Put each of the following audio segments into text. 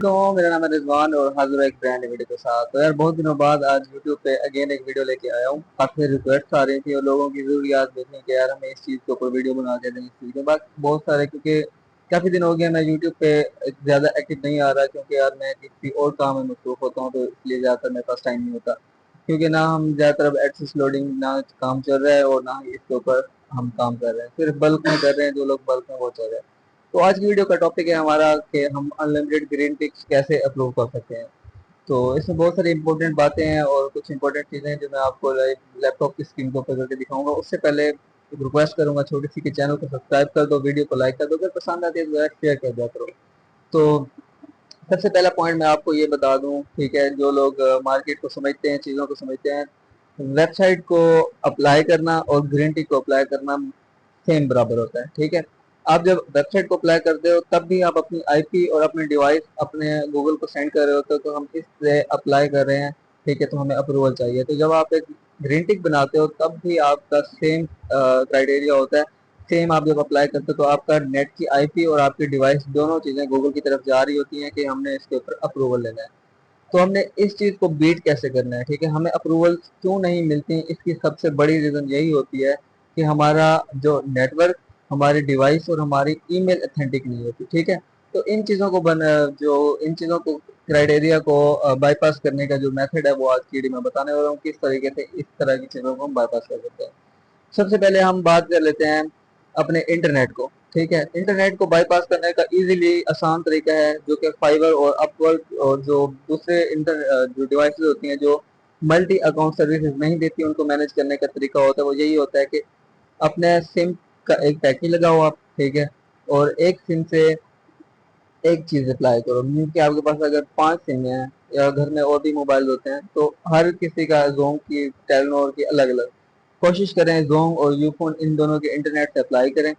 तो मेरा नाम है रिजवान और हाजिर है एक ब्रांड वीडियो के साथ। तो यार बहुत दिनों बाद आज यूट्यूब पे अगेन एक वीडियो लेके आया हूँ। काफी रिक्वेस्ट आ रही थी और लोगों की जरूरियात देखने के यार हमें इस चीज के ऊपर वीडियो बना के दें। इस चीज के बाद बहुत सारे, क्योंकि काफी दिन हो गए मैं यूट्यूब पे ज्यादा एक्टिव नहीं आ रहा, क्योंकि यार मैं किसी और काम में मसरूफ होता हूँ, तो इसलिए ज्यादातर मेरे पास टाइम नहीं होता। क्योंकि ना हम ज्यादातर अब एडसेस लोडिंग ना काम चल रहा है और ना ही इसके ऊपर हम काम कर रहे हैं, सिर्फ बल्क में कर रहे हैं। जो लोग बल्क में वो चल रहे हैं। तो आज की वीडियो का टॉपिक है हमारा कि हम अनलिमिटेड ग्रीन टिक्स कैसे अप्रूव कर सकते हैं। तो इसमें बहुत सारी इंपॉर्टेंट बातें हैं और कुछ इंपॉर्टेंट चीज़ें हैं जो मैं आपको लैपटॉप की स्क्रीन के ऊपर करके दिखाऊंगा। उससे पहले एक रिक्वेस्ट करूंगा छोटी सी कि चैनल को सब्सक्राइब कर दो, वीडियो को लाइक कर दो, अगर पसंद आती है तो शेयर कर दिया करो। तो सबसे पहला पॉइंट मैं आपको ये बता दूं, ठीक है, जो लोग मार्केट को समझते हैं, चीज़ों को समझते हैं, वेबसाइट को अप्लाई करना और ग्रीन टिक को अप्लाई करना सेम बराबर होता है। ठीक है, आप जब वेबसाइट को अप्लाई करते हो तब भी आप अपनी आईपी और अपने डिवाइस अपने गूगल को सेंड कर रहे होते हो, तो हम इससे अप्लाई कर रहे हैं। ठीक है, तो हमें अप्रूवल चाहिए। तो जब आप एक ग्रीन टिक बनाते हो तब भी आपका सेम क्राइटेरिया होता है। सेम आप जब अप्लाई करते हो तो आपका नेट की आईपी और आपकी डिवाइस दोनों चीज़ें गूगल की तरफ जा रही होती हैं कि हमने इसके ऊपर अप्रूवल लेना है। तो हमने इस चीज़ को बीट कैसे करना है, ठीक है, हमें अप्रूवल क्यों नहीं मिलती, इसकी सबसे बड़ी रीज़न यही होती है कि हमारा जो नेटवर्क, हमारी डिवाइस और हमारी ईमेल अथेंटिक नहीं होती। ठीक है, तो इन चीज़ों को जो इन चीज़ों को क्राइटेरिया को बाईपास करने का जो मेथड है वो आज की वीडियो में बताने वाला हूँ, किस तरीके से इस तरह की चीज़ों को हम बाईपास कर सकते हैं। सबसे पहले हम बात कर लेते हैं अपने इंटरनेट को। ठीक है, इंटरनेट को बाईपास करने का इजीली आसान तरीका है जो कि फाइबर और अपवर्क और जो दूसरे जो डिवाइसेस होती हैं जो मल्टी अकाउंट सर्विसेज नहीं देती, उनको मैनेज करने का तरीका होता है। वो यही होता है कि अपने सिम का एक पैकेज लगाओ आप। ठीक है, और एक सिम से एक चीज अप्लाई करो। मीन कि आपके पास अगर 5 सिम हैं या घर में और भी मोबाइल होते हैं, तो हर किसी का जोम की, टेलीनॉर की अलग अलग, कोशिश करें जोम और यूफोन इन दोनों के इंटरनेट से अप्लाई करें।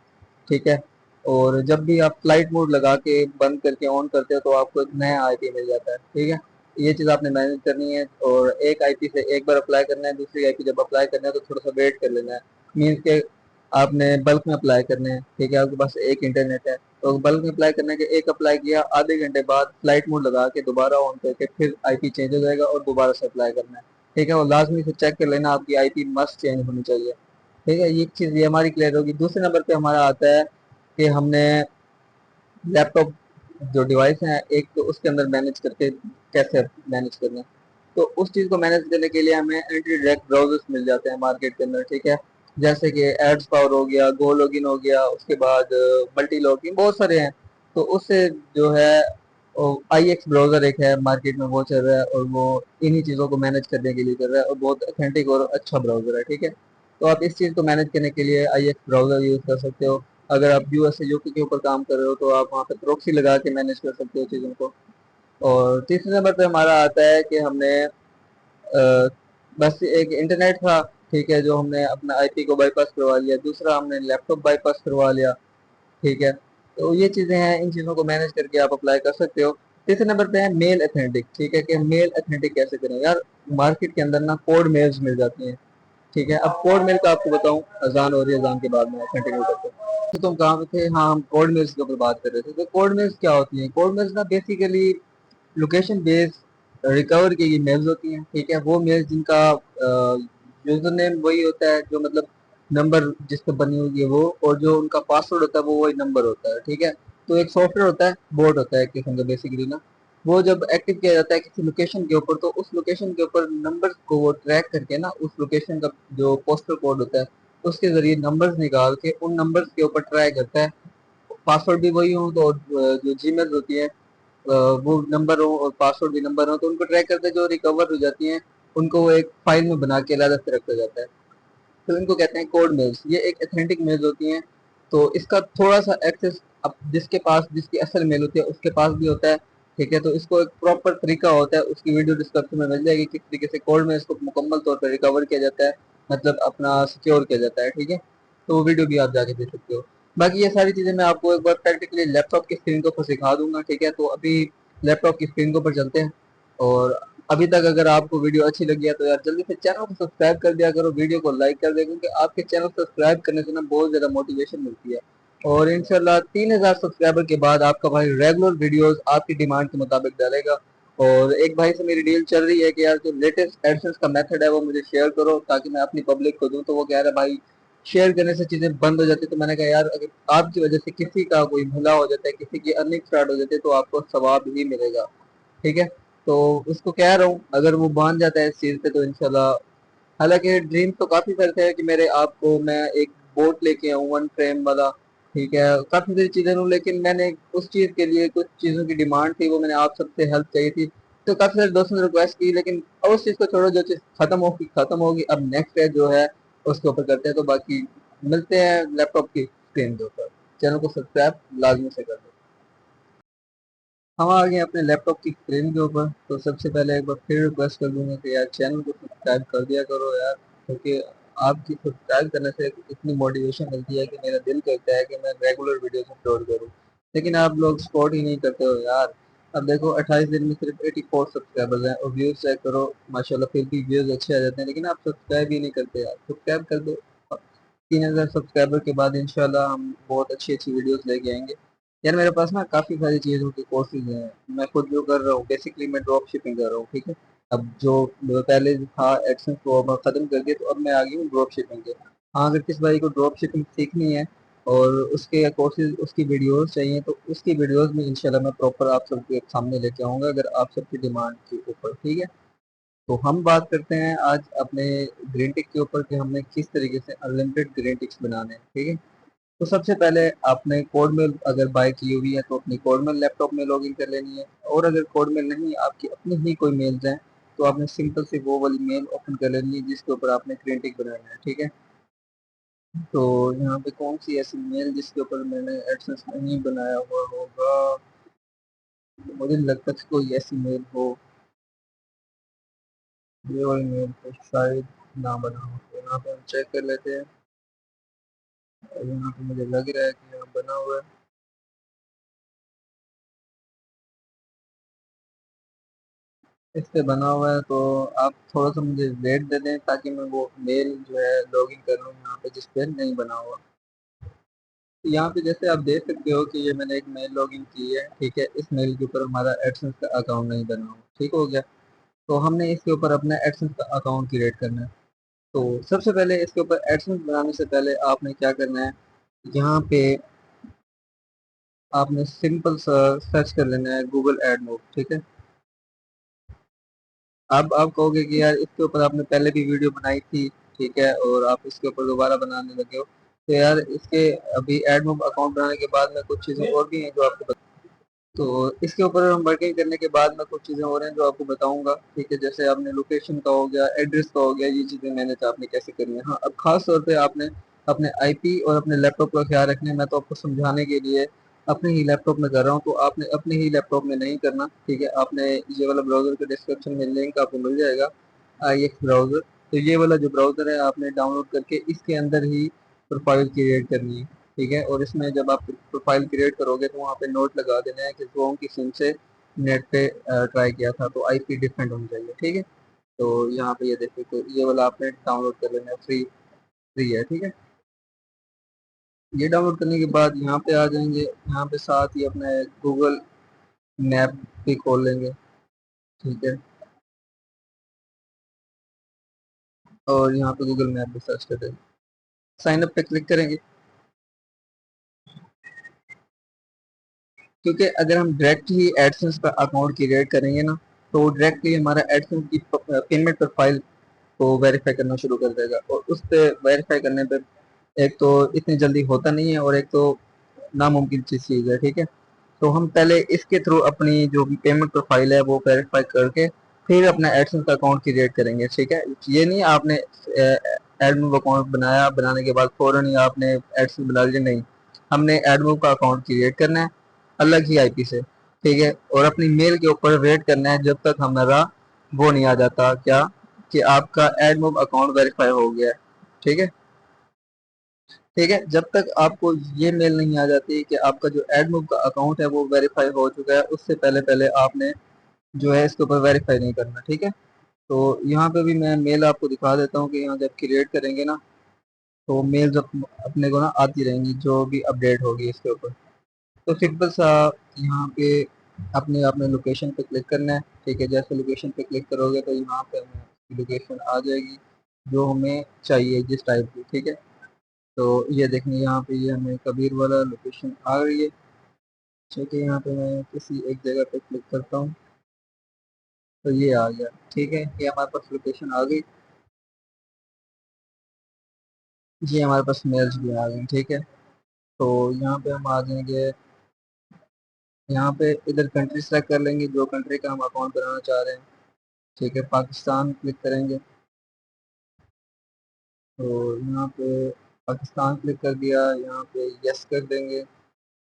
ठीक है, और जब भी आप फ्लाइट मोड लगा के बंद करके ऑन करते हो तो आपको एक नया आईपी मिल जाता है। ठीक है, ये चीज़ आपने मैनेज करनी है और एक आईपी से एक बार अप्लाई करना है, दूसरी आईपी जब अप्लाई करना है तो थोड़ा सा वेट कर लेना है। मीन्स के आपने बल्क में अप्लाई करने हैं। ठीक है, आपके पास एक इंटरनेट है तो बल्क में अप्लाई करने के एक अप्लाई किया, आधे घंटे बाद फ्लाइट मोड लगा के दोबारा ऑन करके फिर आईपी चेंज हो जाएगा और दोबारा से अप्लाई करना है। ठीक है, और लाजमी से चेक कर लेना आपकी आईपी मस्ट चेंज होनी चाहिए। ठीक है, ये चीज़ ये हमारी क्लियर होगी। दूसरे नंबर पे हमारा आता है कि हमने लैपटॉप जो डिवाइस है एक, तो उसके अंदर मैनेज करके कैसे मैनेज करना है। तो उस चीज़ को मैनेज करने के लिए हमें एंटी डायरेक्ट ब्राउजर्स मिल जाते हैं मार्केट के अंदर। ठीक है, जैसे कि एड्स पावर हो गया, गो लॉगिन हो गया, उसके बाद मल्टी लॉगिन, बहुत सारे हैं। तो उससे जो है आई एक्स ब्राउजर एक है मार्केट में, वो चल रहा है और वो इन्हीं चीज़ों को मैनेज करने के लिए कर रहा है और बहुत अथेंटिक और अच्छा ब्राउजर है। ठीक है, तो आप इस चीज़ को मैनेज करने के लिए आई एक्स ब्राउजर यूज़ कर सकते हो। अगर आप यूएस से यूके के ऊपर काम कर रहे हो तो आप वहाँ पे प्रॉक्सी लगा के मैनेज कर सकते हो चीज़ों को। और तीसरे नंबर पे हमारा आता है कि हमने बस एक इंटरनेट था। ठीक है, जो हमने अपना आईपी को बाईपास करवा लिया, दूसरा हमने लैपटॉप बाईपास करवा लिया। ठीक है, तो ये चीज़ें हैं, इन चीज़ों को मैनेज करके आप अप्लाई कर सकते हो। तीसरे नंबर पे है मेल अथेंटिक। ठीक है, कि मेल अथेंटिक कैसे करें यार, मार्केट के अंदर ना कोड मेल्स मिल जाती हैं। ठीक है, अब कोड मेल का आपको बताऊं, अजान और अजान के बाद में कंटिन्यू करते हैं। तो तुम कहाँ पे थे? हाँ, हम कोड मेल्स के ऊपर बात कर रहे थे। तो कोड मेल्स क्या होती हैं? कोड मेल्स ना बेसिकली लोकेशन बेस्ड रिकवर की मेल्स होती हैं। ठीक है, वो मेल्स जिनका यूजर नेम वही होता है, जो मतलब नंबर जिस पर बनी हुई है वो, और जो उनका पासवर्ड होता है वो वही नंबर होता है। ठीक है, तो एक सॉफ्टवेयर होता है, बोर्ड होता है एक किस्म का बेसिकली ना, वो जब एक्टिव किया जाता है किसी लोकेशन के ऊपर, तो उस लोकेशन के ऊपर नंबर्स को वो ट्रैक करके ना, उस लोकेशन का जो पोस्टल कोड होता है उसके जरिए नंबर्स निकाल के उन नंबर्स के ऊपर ट्राई करता है। पासवर्ड भी वही हो तो जो जीमेल होती है वो नंबर हो और पासवर्ड भी नंबर हो, तो उनको ट्रैक करते जो रिकवर हो जाती हैं उनको वो एक फाइल में बना के अलग से रखा जाता है। तो इनको कहते हैं कोड मेल्स। ये एक एथेंटिक मेल्स होती हैं। तो इसका थोड़ा सा एक्सेस अब जिसके पास, जिसकी असल मेल होती है उसके पास भी होता है। ठीक है, तो इसको एक प्रॉपर तरीका होता है, उसकी वीडियो डिस्क्रिप्शन में मिल जाएगी किस तरीके से कोड में इसको मुकम्मल तौर पर रिकवर किया जाता है, मतलब अपना सिक्योर किया जाता है। ठीक है, तो वो वीडियो भी आप जाके देख सकते हो। बाकी ये सारी चीज़ें मैं आपको एक बार प्रैक्टिकली लैपटॉप की स्क्रीन के ऊपर सिखा दूंगा। ठीक है, तो अभी लैपटॉप की स्क्रीन के ऊपर चलते हैं। और अभी तक अगर आपको वीडियो अच्छी लगी है तो यार जल्दी से चैनल को सब्सक्राइब कर दिया करो, वीडियो को लाइक कर दिया, क्योंकि आपके चैनल सब्सक्राइब करने से ना बहुत ज़्यादा मोटिवेशन मिलती है। और इंशाल्लाह 3000 सब्सक्राइबर के बाद आपका भाई रेगुलर वीडियोस आपकी डिमांड के मुताबिक डालेगा। और एक भाई से मेरी डील चल रही है कि यार जो लेटेस्ट एडसेंस का मेथड है वो मुझे शेयर करो ताकि मैं अपनी पब्लिक को दूं। तो वो कह रहा है भाई शेयर करने से चीजें बंद हो जाती है। तो मैंने कहा यार अगर आपकी वजह से किसी का कोई भला हो जाता है, किसी की अर्निंग स्टार्ट हो जाती है, तो आपको सवाब ही मिलेगा। ठीक है। तो उसको कह रहा हूँ अगर वो मान जाता है इस चीज पे तो इंशाल्लाह। हालांकि ड्रीम तो काफी सारे थे कि मेरे आपको मैं एक बोट लेके आऊँ वन फ्रेम वाला। ठीक है, काफी सारी चीजें लूँ, लेकिन मैंने उस चीज के लिए कुछ चीजों की डिमांड थी, वो मैंने आप सबसे हेल्प चाहिए थी। तो काफी सारे दोस्तों ने रिक्वेस्ट की, लेकिन अब उस चीज को छोड़ो, जो चीज खत्म होगी। अब नेक्स्ट है जो है उसके ऊपर करते हैं। तो बाकी मिलते हैं लैपटॉप की स्क्रीन के ऊपर। चैनल को सब्सक्राइब लाजमी से कर दो। हम आ गए अपने लैपटॉप की स्क्रीन के ऊपर। तो सबसे पहले एक बार फिर रिक्वेस्ट कर दूंगा कि यार चैनल को सब्सक्राइब कर दिया करो यार, क्योंकि आपकी सब्सक्राइब करने से इतनी मोटिवेशन मिलती है कि मेरा दिल करता है कि मैं रेगुलर वीडियोस अपलोड करूं। लेकिन आप लोग सपोर्ट ही नहीं करते हो यार। अब देखो 28 दिन में सिर्फ 84 सब्सक्राइबर्स हैं और व्यूज चेक करो माशाल्लाह फिर भी व्यूज अच्छे आ जाते हैं, लेकिन आप सब्सक्राइब ही नहीं करते यार। सब्सक्राइब कर दो। 3000 सब्सक्राइबर के बाद इंशाल्लाह हम बहुत अच्छी अच्छी वीडियोस लेके आएंगे। यार मेरे पास ना काफ़ी सारी चीज़ों की कोर्सेज हैं। मैं खुद जो कर रहा हूँ बेसिकली मैं ड्रॉप शिपिंग कर रहा हूँ। ठीक है। अब जो पहले था एडसेंस को अब ख़त्म कर दिया, तो अब मैं आ गई हूँ ड्रॉप शिपिंग के। हाँ, अगर किस भाई को ड्रॉप शिपिंग सीखनी है और उसके कोर्सेज उसकी वीडियोस चाहिए तो उसकी वीडियोस में इंशाल्लाह मैं प्रॉपर आप सबके सामने लेके आऊँगा, अगर आप सबकी डिमांड के ऊपर। ठीक है। तो हम बात करते हैं आज अपने ग्रीन टिक के ऊपर कि हमने किस तरीके से अनलिमिटेड ग्रीन टिक्स बनाने हैं। ठीक है। तो सबसे पहले आपने कोड मेल अगर बाय की हुई है तो अपनी कोड मेल लैपटॉप में लॉगिन कर लेनी है। और अगर कोड मेल नहीं आपकी अपनी ही कोई मेल्स हैं तो आपने सिंपल से वो वाली मेल ओपन कर लेनी है जिसके ऊपर आपने ग्रीन टिक बनाना है। ठीक है। तो यहाँ पे कौन सी ऐसी मेल जिसके ऊपर मैंने एडसेंस नहीं बनाया हुआ होगा, तो मुझे नहीं लगता कि कोई ऐसी मेल हो। ये वाली मेल तो शायद ना बना हो, तो यहाँ पे हम चेक कर लेते हैं। और यहाँ पे मुझे लग रहा है कि यहाँ बना हुआ है। इस पे बना हुआ है, तो आप थोड़ा सा मुझे वेट दे दें ताकि मैं वो मेल जो है लॉगिन कर लूँ यहाँ पे जिस पे नहीं बना हुआ। यहाँ पे जैसे आप देख सकते हो कि ये मैंने एक मेल लॉगिन की है। ठीक है। इस मेल के ऊपर हमारा एडसेंस का अकाउंट नहीं बना हुआ। ठीक हो गया। तो हमने इसके ऊपर अपना एडसेंस का अकाउंट क्रिएट करना है। तो सबसे पहले इसके ऊपर एडसेंस बनाने से पहले आपने क्या करना है, यहाँ पे आपने सिंपल सा सर्च कर लेना है गूगल एड मोड। ठीक है। अब आप कहोगे कि यार इसके ऊपर आपने पहले भी वीडियो बनाई थी। ठीक है। और आप इसके ऊपर दोबारा बनाने लगे हो। तो यार इसके अभी एडमोब अकाउंट बनाने के बाद में कुछ चीज़ें और भी हैं जो आपको तो इसके ऊपर हम वर्किंग करने के बाद में कुछ चीज़ें और हैं जो आपको बताऊंगा। ठीक है। जैसे आपने लोकेशन का हो गया, एड्रेस का हो गया, ये चीज़ें मैनेज आपने कैसे करनी है। हाँ, अब खास तौर पे आपने अपने आईपी और अपने लैपटॉप का ख्याल रखना है। मैं तो आपको समझाने के लिए अपने ही लैपटॉप में कर रहा हूँ, तो आपने अपने ही लैपटॉप में नहीं करना। ठीक है। आपने ये वाला ब्राउज़र के डिस्क्रिप्शन में लिंक आपको मिल जाएगा, IX ब्राउज़र। तो ये वाला जो ब्राउज़र है आपने डाउनलोड करके इसके अंदर ही प्रोफाइल क्रिएट करनी है। ठीक है। और इसमें जब आप प्रोफाइल क्रिएट करोगे तो वहाँ पे नोट लगा देना है कि जोन की सिम से नेट पे ट्राई किया था, तो आईपी डिफरेंट होनी चाहिए। ठीक है। तो यहाँ पे ये देखिए, तो ये वाला आपने डाउनलोड कर लेना है, फ्री फ्री है। ठीक है। ये डाउनलोड करने के बाद यहाँ पे आ जाएंगे, यहाँ पे साथ ही अपना गूगल मैप भी खोल लेंगे। ठीक है। और यहाँ पे गूगल मैप भी सर्च कर देंगे, साइन अप पे क्लिक करेंगे। क्योंकि अगर हम डायरेक्ट ही एडसेंस का अकाउंट क्रिएट करेंगे ना, तो डायरेक्टली हमारा एडसेंस की पेमेंट प्रोफाइल को वेरीफाई करना शुरू कर देगा। और उस पे वेरीफाई करने पे एक तो इतनी जल्दी होता नहीं है और एक तो नामुमकिन चीज़ है। ठीक है। तो हम पहले इसके थ्रू अपनी जो भी पेमेंट प्रोफाइल है वो वेरीफाई करके फिर अपना एडसेंस का अकाउंट क्रिएट करेंगे। ठीक है। ये नहीं आपने एडमोब अकाउंट बनाया, बनाने के बाद फौरन ही आपने एडसेंस बना लिया, नहीं। हमने एडमोब का अकाउंट क्रिएट करना है अलग ही आईपी से। ठीक है। और अपनी मेल के ऊपर वेट करना है जब तक हमारा वो नहीं आ जाता क्या, कि आपका एडमोब अकाउंट वेरीफाई हो गया है। ठीक है। ठीक है। जब तक आपको ये मेल नहीं आ जाती कि आपका जो एडमोब का अकाउंट है वो वेरीफाई हो चुका है, उससे पहले पहले आपने जो है इसके ऊपर वेरीफाई नहीं करना। ठीक है। तो यहाँ पे भी मैं मेल आपको दिखा देता हूँ कि यहाँ जब क्रिएट करेंगे ना, तो मेल्स अपने को ना आती रहेंगी जो भी अपडेट होगी इसके ऊपर। तो सिंपल सा यहाँ पे अपने अपने लोकेशन पे क्लिक करना है। ठीक है, जैसे लोकेशन पे क्लिक करोगे तो यहाँ पे हमें लोकेशन आ जाएगी जो हमें चाहिए जिस टाइप की। ठीक है, तो ये देखेंगे यहाँ पे ये हमें कबीर वाला लोकेशन आ गई है। ठीक है, यहाँ पे मैं किसी एक जगह पे क्लिक करता हूँ तो ये आ गया। ठीक है, ये हमारे पास लोकेशन आ गई। ये हमारे पास मेल्स भी आ गए। ठीक है, तो यहाँ पे हम आ जाएंगे, यहाँ पे इधर कंट्री सेलेक्ट कर लेंगे जो कंट्री का हम अकाउंट बनाना चाह रहे हैं। ठीक है, पाकिस्तान क्लिक करेंगे तो यहाँ पे पाकिस्तान क्लिक कर दिया, यहाँ पे यस कर देंगे।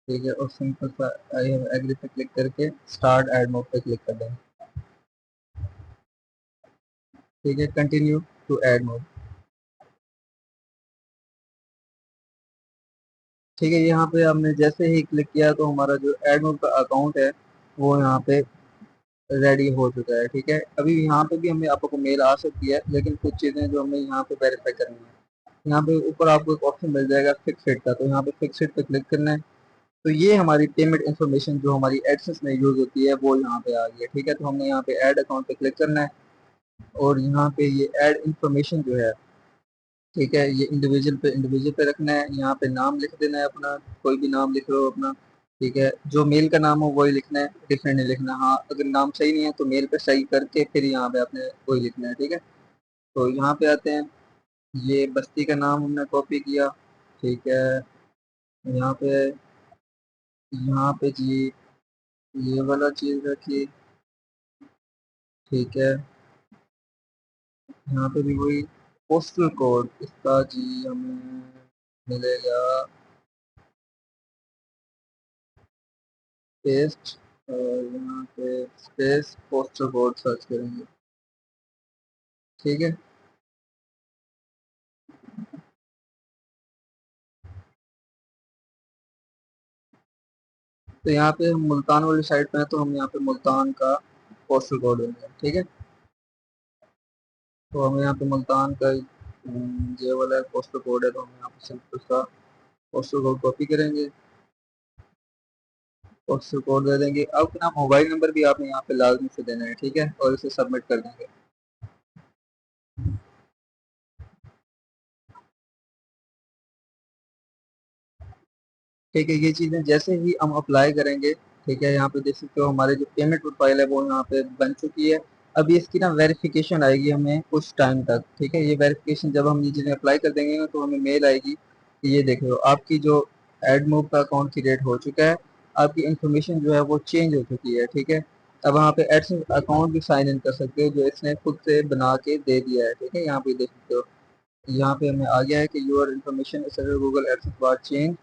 ठीक है, और सिंपल सा आई हैव एग्री पे क्लिक करके स्टार्ट ऐड मोड पे क्लिक कर देंगे। ठीक है, कंटिन्यू टू ऐड मोड। ठीक है, यहाँ पे हमने जैसे ही क्लिक किया तो हमारा जो ऐड मोड का अकाउंट है वो यहाँ पे रेडी हो चुका है। ठीक है, अभी यहाँ पे भी हमें आपको मेल आ सकती है लेकिन कुछ चीज़ें जो हमें यहाँ पे वेरीफाई करनी है। यहाँ पे ऊपर आपको एक ऑप्शन मिल जाएगा फिक्स रेट का, तो यहाँ पे फिक्स रेट पे क्लिक करना है। तो ये हमारी पेमेंट इन्फॉर्मेशन जो हमारी एडसेंस में यूज होती है वो यहाँ पे आ गई है। ठीक है, तो हमने यहाँ पे ऐड अकाउंट पे क्लिक करना है और यहाँ पे ये ऐड इन्फॉर्मेशन जो है, ठीक है, ये इंडिविजुअल पे रखना है। यहाँ पे नाम लिख देना है अपना, कोई भी नाम लिख लो अपना। ठीक है, जो मेल का नाम हो वही लिखना है, डिफरेंट नहीं लिखना। हाँ, अगर नाम सही नहीं है तो मेल पे सही करके फिर यहाँ पे अपने वही लिखना है। ठीक है, तो यहाँ पे आते हैं, ये बस्ती का नाम हमने कॉपी किया। ठीक है, यहाँ पे जी ये वाला चीज रखी। ठीक है, यहाँ पे भी वही पोस्टल कोड इसका जी हमें मिलेगा पेस्ट, और यहाँ पे स्पेस पोस्टल कोड सर्च करेंगे। ठीक है, तो यहाँ पे हम मुल्तान वाली साइड पे हैं तो हम यहाँ पे मुल्तान का पोस्टल कोड देंगे। ठीक है, तो हम यहाँ पे मुल्तान का ये वाला पोस्टल कोड है तो हम यहाँ पे सिंपल सा पोस्टल कोड कॉपी करेंगे, पोस्टल कोड दे देंगे। अब अपना मोबाइल नंबर भी आपने यहाँ पे लाजमी से देना है। ठीक है, और इसे सबमिट कर देंगे। ठीक है, ये चीज़ें जैसे ही हम अप्लाई करेंगे, ठीक है, यहाँ पे देख सकते हो हमारे जो पेमेंट प्रोफाइल है वो यहाँ पे बन चुकी है। अभी इसकी ना वेरिफिकेशन आएगी हमें कुछ टाइम तक। ठीक है, ये वेरिफिकेशन जब हम ये चीज़ें अप्लाई कर देंगे ना तो हमें मेल आएगी कि ये देख लो आपकी जो एडमोब का अकाउंट क्रिएट हो चुका है, आपकी इंफॉर्मेशन जो है वो चेंज हो चुकी है। ठीक है, अब वहाँ पे एडसेंस अकाउंट भी साइन इन कर सकते हो जो इसने खुद से बना के दे दिया है। ठीक है, यहाँ पे देख सकते हो, यहाँ पे हमें आ गया है कि यूर इन्फॉर्मेशन इस गूगल एडसेंस बार चेंज।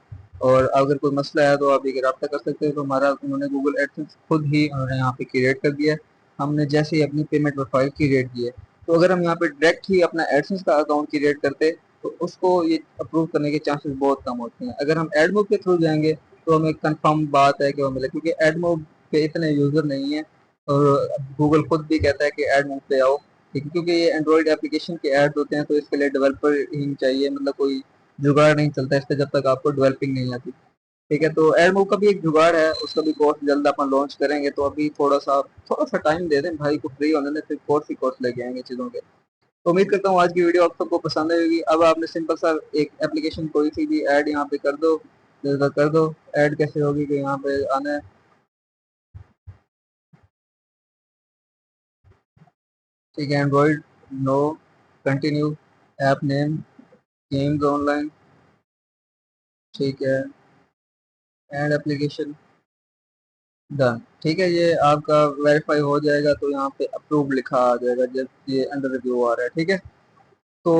और अगर कोई मसला है तो आप ये रब्ता कर सकते हो। तो हमारा उन्होंने गूगल एडसेंस खुद ही उन्होंने यहाँ पे क्रिएट कर दिया है, हमने जैसे ही अपनी पेमेंट प्रोफाइल क्रिएट की है। तो अगर हम यहाँ पे डायरेक्ट ही अपना एडसेंस का अकाउंट क्रिएट करते तो उसको ये अप्रूव करने के चांसेस बहुत कम होते हैं। अगर हम एडमोब के थ्रू जाएंगे तो हमें कंफर्म बात है कि वो मिले, क्योंकि एडमोब पे इतने यूजर नहीं है और गूगल खुद भी कहता है कि एडमोब पे आओ। ठीक है, क्योंकि ये एंड्रॉइड एप्लीकेशन के ऐड होते हैं तो इसके लिए डेवलपर ही चाहिए, मतलब कोई जुगाड़ नहीं चलता इसका जब तक आपको डेवलपिंग नहीं आती। ठीक है, तो एयरमूव का भी एक जुगाड़ है, उसका भी कोर्स जल्द अपन लॉन्च करेंगे। तो अभी थोड़ा सा टाइम दे दें भाई को, फ्री होने दें, फिर कोर्स ही कोर्स लेके आएंगे चीज़ों के। तो उम्मीद करता हूँ आज की वीडियो आप सबको पसंद आएगी। अब आपने सिंपल सा एक एप्लीकेशन कोई सी भी ऐड यहाँ पे कर दो, कर दो। ऐड कैसे होगी कि यहाँ पे आना है। ठीक है, Android, no, continue, app name, games online. ठीक है, एंड एप्लीकेशन, डन। ठीक है, ये आपका वेरीफाई हो जाएगा तो यहाँ पे अप्रूव लिखा आ जाएगा जब ये अंडर रिव्यू आ रहा है। ठीक है, तो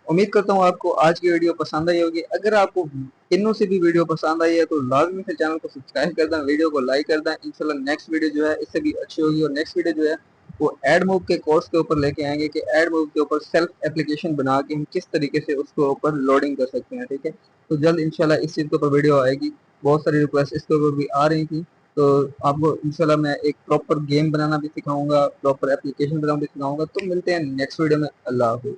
उम्मीद करता हूँ आपको आज की वीडियो पसंद आई होगी। अगर आपको इनों से भी वीडियो पसंद आई है तो लाजमी से चैनल को सब्सक्राइब कर दें, वीडियो को लाइक कर दें। इंशाल्लाह नेक्स्ट वीडियो जो है इससे भी अच्छी होगी। और नेक्स्ट वीडियो जो है वो एड मूव के कोर्स के ऊपर लेके आएंगे कि एड मूव के ऊपर सेल्फ एप्लीकेशन बना के हम किस तरीके से उसके ऊपर लोडिंग कर सकते हैं। ठीक है, तो जल्द इंशाल्लाह इस चीज़ के ऊपर वीडियो आएगी। बहुत सारी रिक्वेस्ट इसके ऊपर भी आ रही थी, तो आपको इंशाल्लाह मैं एक प्रॉपर गेम बनाना भी सिखाऊंगा, प्रॉपर एप्लीकेशन बनाना भी सिखाऊंगा। तो मिलते हैं नेक्स्ट वीडियो में। अल्लाह हाफिज़।